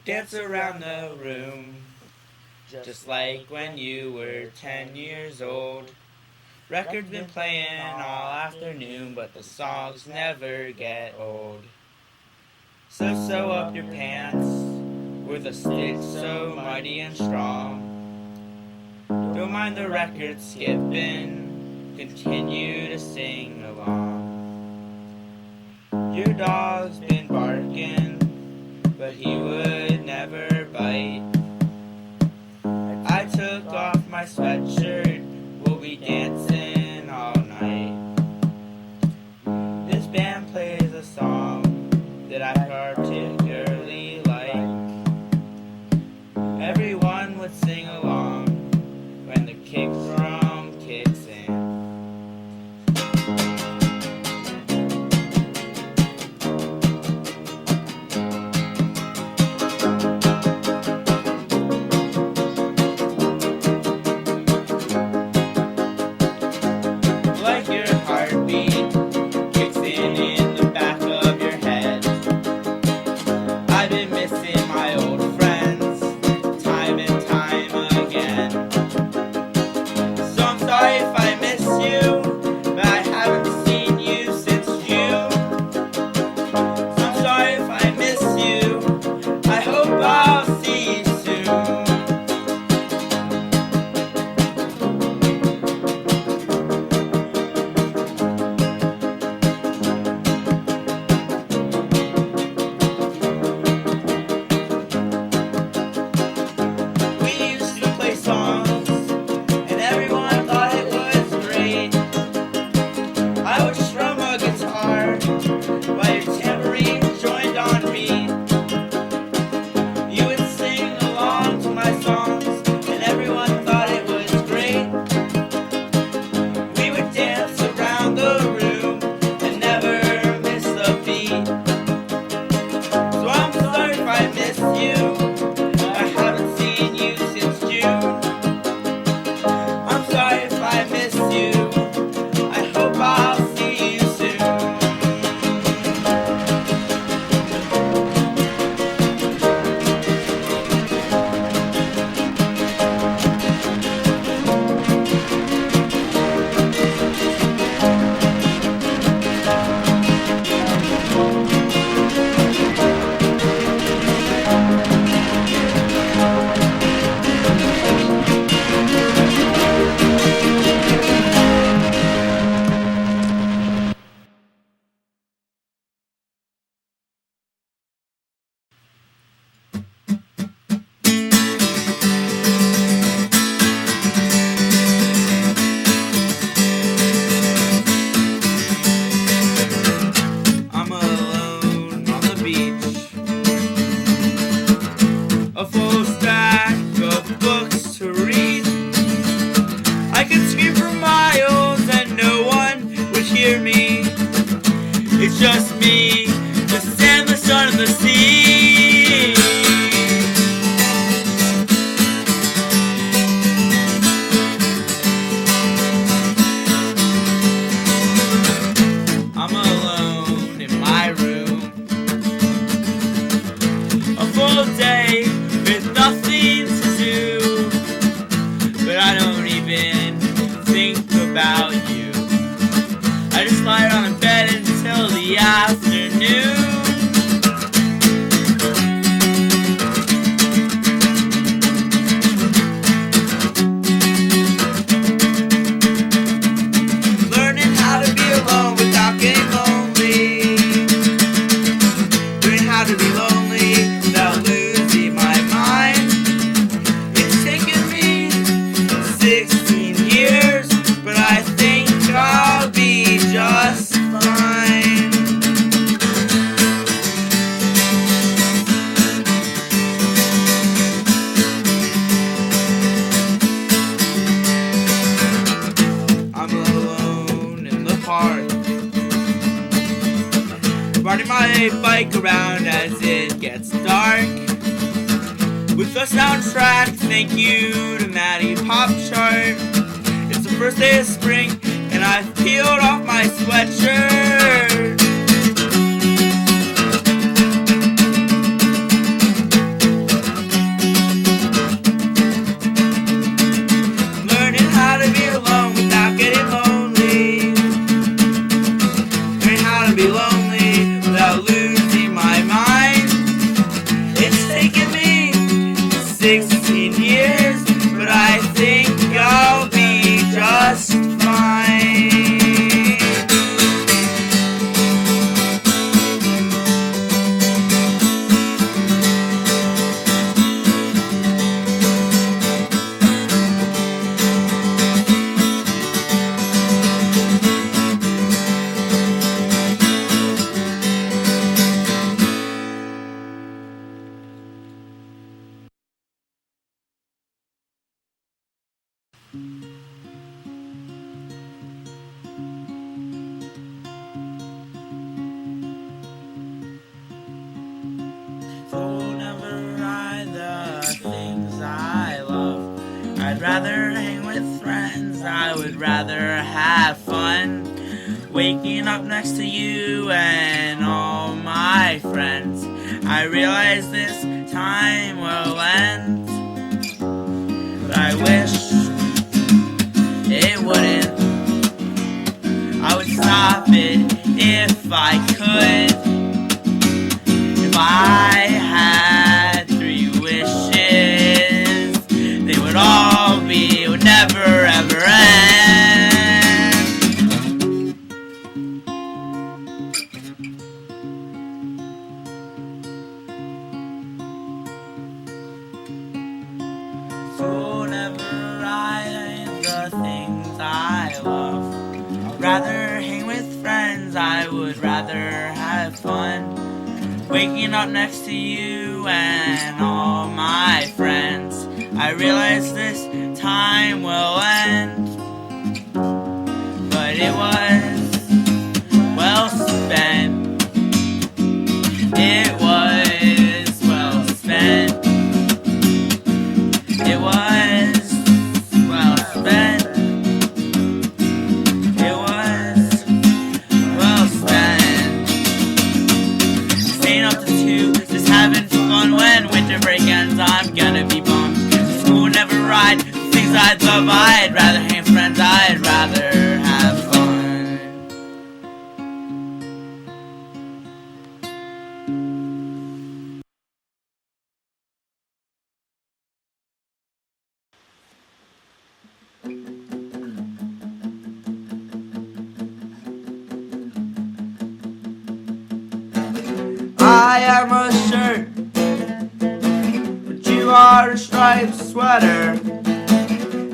dance around the room, just like when you were 10 years old. Record's been playing all afternoon, but the songs never get old. So sew up your pants with a stitch so mighty and strong. Don't mind the record skipping, continue to sing along. Your dog's been barking, but he would never bite. I took off my sweatshirt, we'll be dancing all night. This band plays a song that I particularly like. Everyone would sing along when the kick drum kicks in. Like your heartbeat kicks in the back of your head. I've been missing my old friends time and time again. So I'm sorry if I miss you, but I haven't seen you since June. So I'm sorry if I miss you, I hope I'll see you soon. We used to play songs, and everyone thought it was great. I would strum a guitar while your tambourine joined on me. You would sing along to my songs, and everyone thought it was great. We would dance around the room and never miss a beat. So I'm sorry if I miss you. I haven't seen you since June. I'm sorry if I miss you. I hope I'll see you soon. I'm alone on the beach, a full stack of books to read. I could scream for miles and no one would hear me. It's just me, the sand, the sun, and the sea. I'm alone in my room, a full day with nothing to do. But I don't even think about you. I just lie on a bed until the afternoon. Learning how to be alone without getting lonely. Learning how to be lonely without losing my mind. It's taken me 16 years, but I think I'll be just fine. I'm alone in the park, riding my bike around as it gets dark. With the soundtrack, thank you to Maddie Pop Chart. It's the first day of spring, and I've peeled off my sweatshirt. rather hang with friends, I would rather have fun. Waking up next to you and all my friends, I realize this time will end, but I wish it wouldn't. I would stop it if I could. If I had 3 wishes, they would all be, would never ever end. So never write the things I love. I'd rather hang with friends, I would rather have fun. Waking up next to you and all my friends, I realize this time will end, but it was well spent. It was well spent. It was well spent. It was well spent. Staying up to 2, just having fun. When winter break ends, I'm gonna be bummed. School never ride, things I'd love. I'd rather hang with friends, I'd rather have fun. I am a shirt, but you are a striped sweater.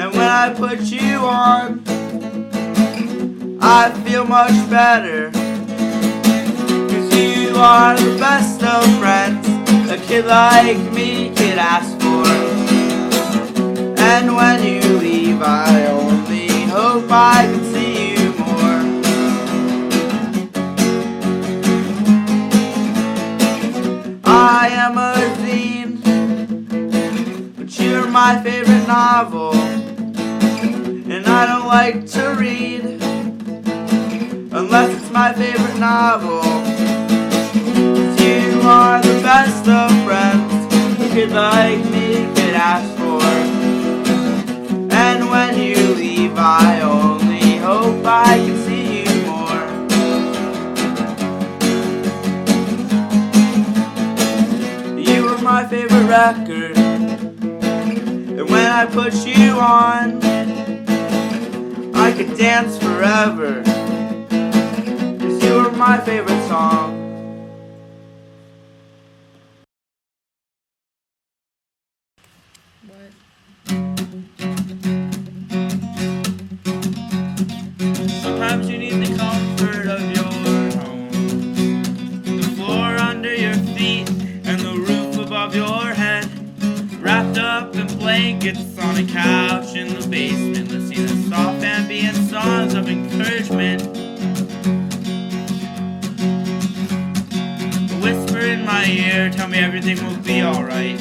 And when I put you on, I feel much better. 'Cause you are the best of friends a kid like me could ask for. And when you leave, I only hope I can see you more. I am a zine, but you're my favorite novel. And I don't like to read unless it's my favorite novel. 'Cause you are the best of friends a kid like me could ask for. And when you leave, I only hope I can see you more. You were my favorite record, and when I put you on, I could dance forever. 'Cause you were my favorite song. Sometimes you need the comfort of your home, the floor under your feet and the roof above your head, wrapped up in blankets on a couch in the basement, listening to soft ambient songs of encouragement. A whisper in my ear, tell me everything will be alright.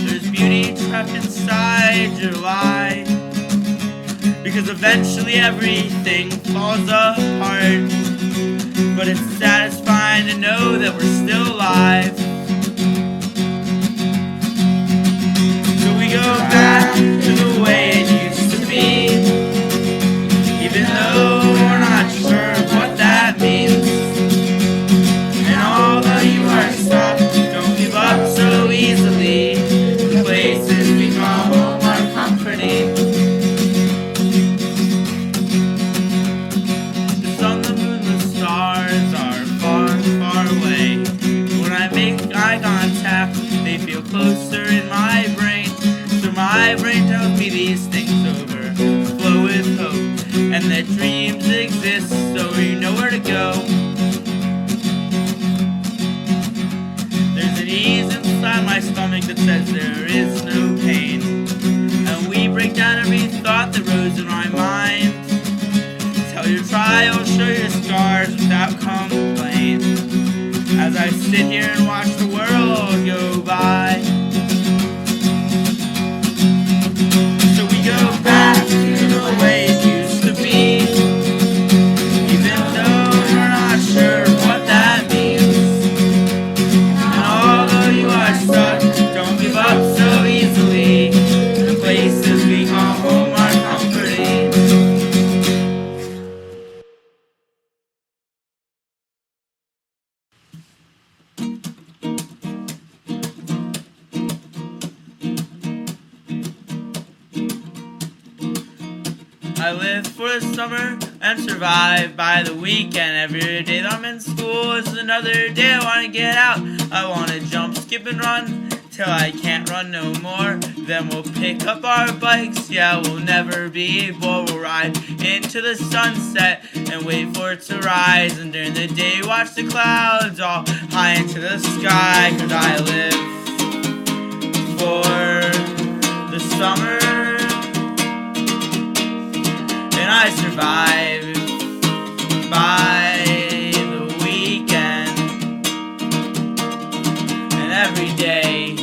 There's beauty trapped inside your lie, because eventually everything falls apart. But it's satisfying to know that we're still alive. So we go back to the way it used to be, even though we're not sure what that means. And although you are soft, don't give up so easily. The places we call home are comforting. The sun, the moon, the stars are far, far away. When I make eye contact, they feel closer in my brain. So my brain tells me these things overflow with hope, and that dreams exist, so you know where to go. There's an ease inside my stomach that says there is no pain, and we break down every thought that rose in my mind. Tell your trials, show your scars without complaint, as I sit here and watch the world go by. I live for the summer and survive by the weekend. Every day that I'm in school is another day I want to get out. I want to jump, skip, and run till I can't run no more. Then we'll pick up our bikes, yeah, we'll never be bored. We'll ride into the sunset and wait for it to rise. And during the day watch the clouds all high into the sky. 'Cause I live for the summer and I survive by the weekend. And every day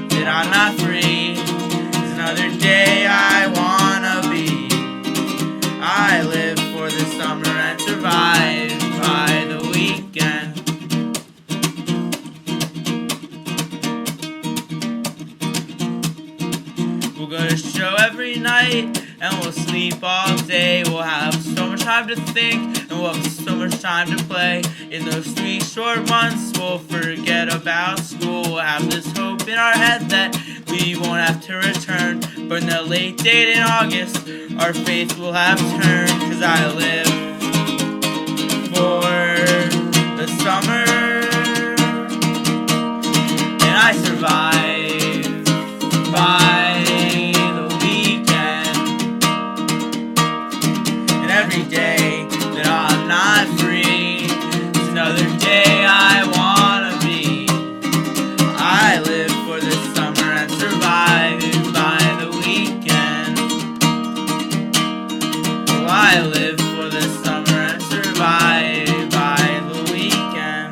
that I'm not free is another day I wanna be. I live for the summer and survive by the weekend. We'll go to show every night and we'll sleep all day. We'll have so much time to think and we'll have so much time to play. In those 3 short months we'll forget about school. We'll have this hope in our head that we won't have to return. But in the late date in August our faith will have turned. 'Cause I live for the summer and I survive by the weekend. And every day that I'm not free is another day I wanna be. I live for the summer and survive by the weekend. Oh, I live for the summer and survive by the weekend.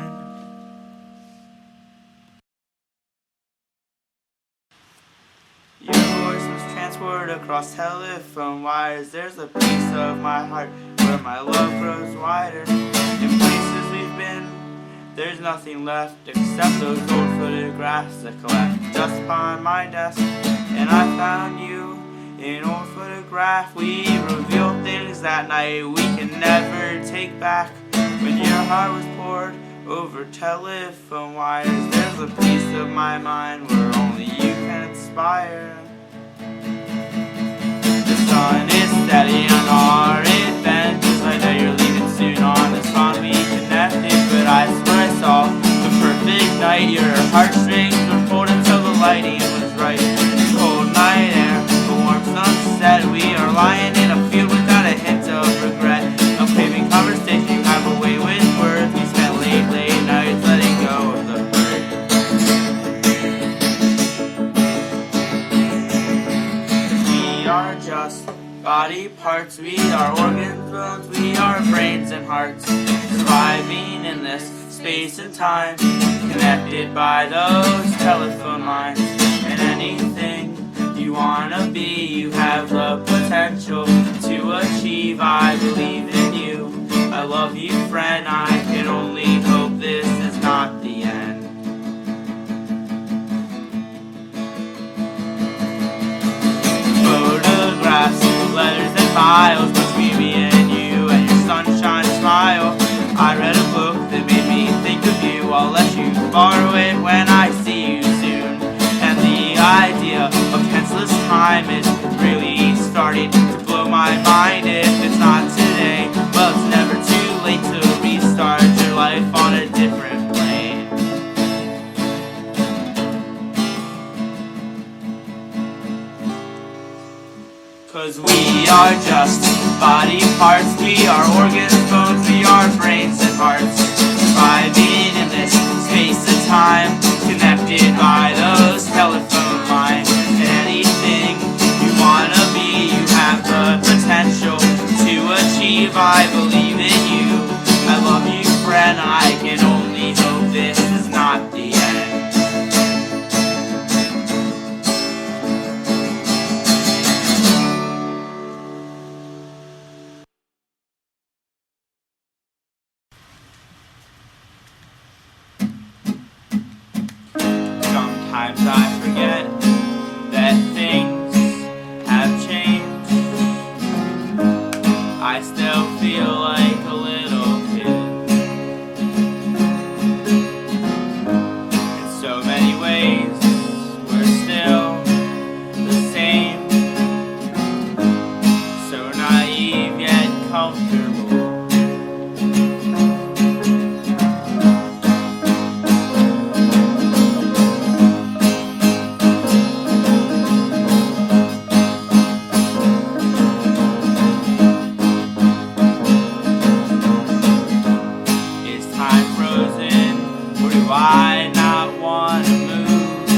Your voice was transported across telephone wires. There's a piece of my heart where my love grows wider. In places we've been, there's nothing left except those old photographs that collect just behind my desk. And I found you in an old photograph. We revealed things that night we can never take back. When your heart was poured over telephone wires, there's a piece of my mind where only you can inspire. The sun is setting on our adventures. I know you're leaving soon on this long we connected, but I swear I saw the perfect night. Your heartstrings were pulled until the lighting was right. Cold night air, a warm sunset. We are lying in a field without a hint of regret. No paving conversation, have a way with words. We spent late nights letting go of the hurt. We are just body parts, we are organs, bones, we are brains and hearts, surviving in this space and time, connected by those telephone lines. And anything you wanna be, you have the potential to achieve. I believe in you, I love you friend, I can only hope this is not the end. Photographs, letters and files between me and you and your sunshine smile. I read a book that made me think of you. I'll let you borrow it when I see you soon. And the idea of tenseless time is really starting to blow my mind. If it's not today, well, it's never too late to restart your life on a different plane. 'Cause we are just body parts, we are organs, bones, we are brains and hearts, surviving in this space and time, connected by those telephone lines. And anything you wanna be, you have the potential to achieve. I believe in you, I love you friend, I can only hope this is not the end. Sometimes I forget that things have changed. I still feel like a little kid. In so many ways, we're still the same. So naive. might not want to move.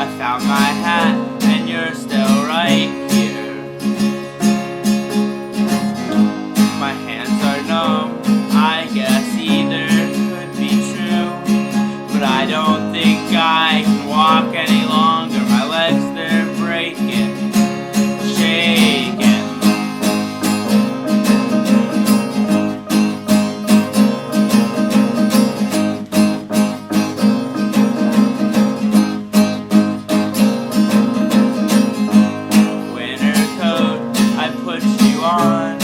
I found my hat and you're still right here. My hands are numb, I guess either could be true. But I don't think I can walk any longer. My legs, they're breaking, shaking. Winter coat, I put you on.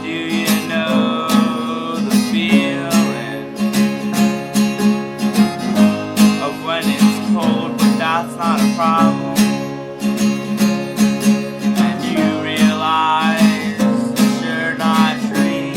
Do you know the feeling of when it's cold, but that's not a problem? And you realize that you're not dreaming.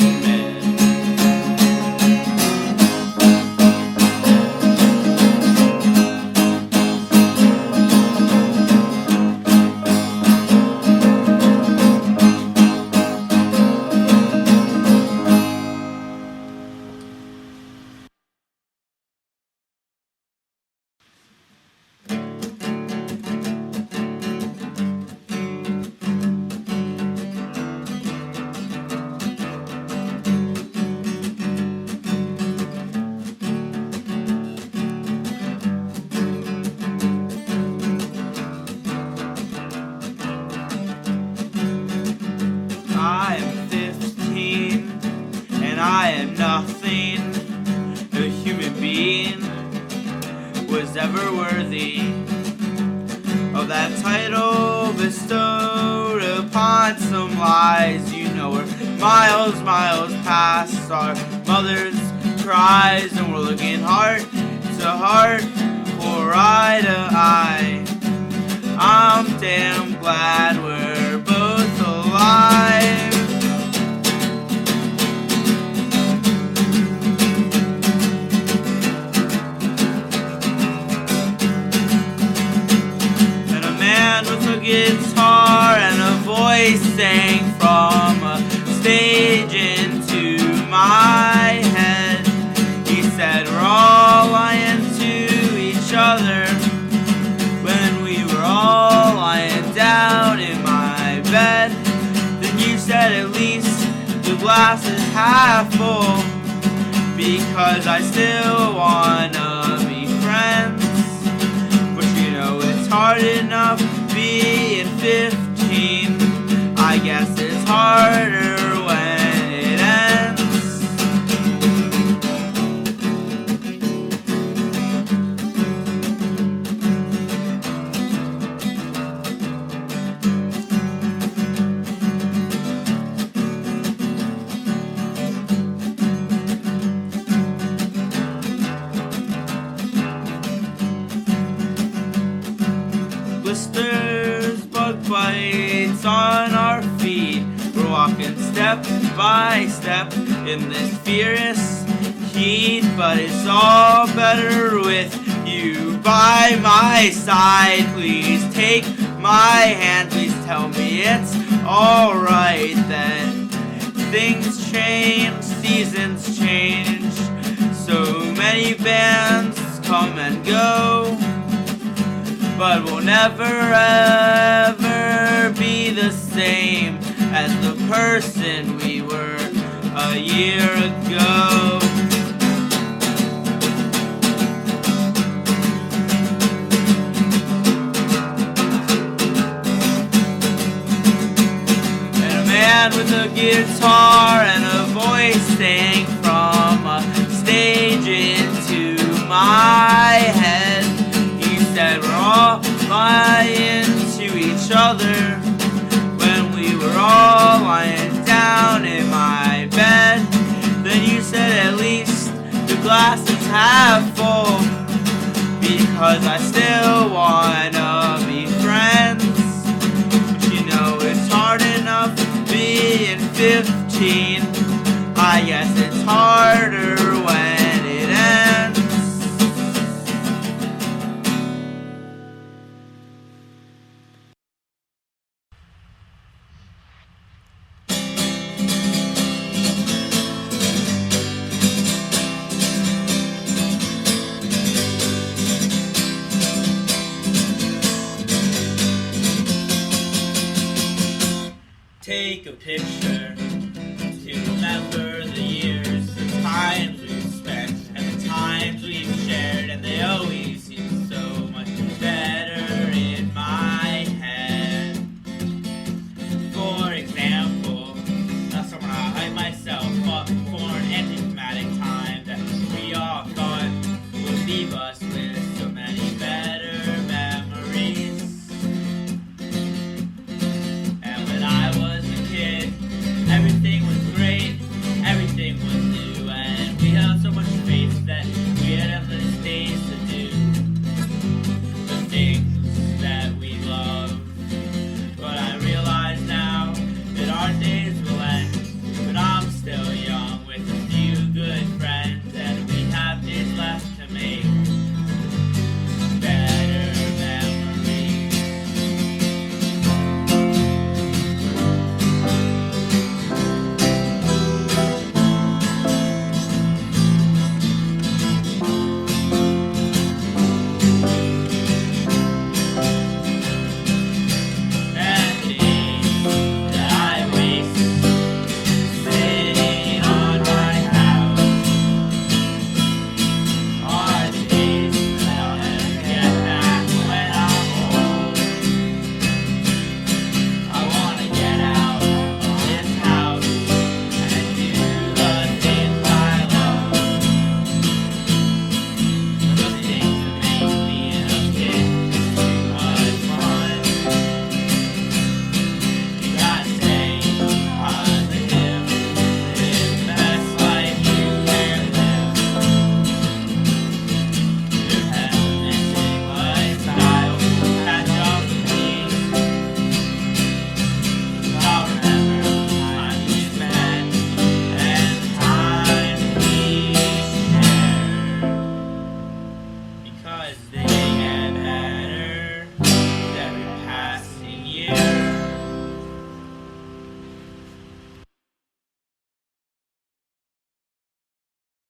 I am 15, and I am nothing. No human being was ever worthy of that title bestowed upon some lies. You know we're miles, miles past our mother's cries, and we're looking heart to heart or eye to eye. I'm damn glad we're both alive. And a man with a guitar and a voice sang from a stage into my head. He said we're all lying to each other when we were all lying down in my bed. Then you said at least the glass is half full, because I still wanna be friends. But you know it's hard enough being 15. I guess it's harder when it ends. Blisters, bug bites on our feet. We're walking step by step in this furious heat, but it's all better with you by my side. Please take my hand, please tell me it's alright that things change, seasons change. So many bands come and go, but we'll never ever be the same as the person we were a year ago. And a man with a guitar and a voice sang from a stage into my head. He said we're all lying to each other when we were all lying down in my bed. Then you said at least the glass is half full, because I still wanna be friends. But you know it's hard enough being 15. I guess it's harder when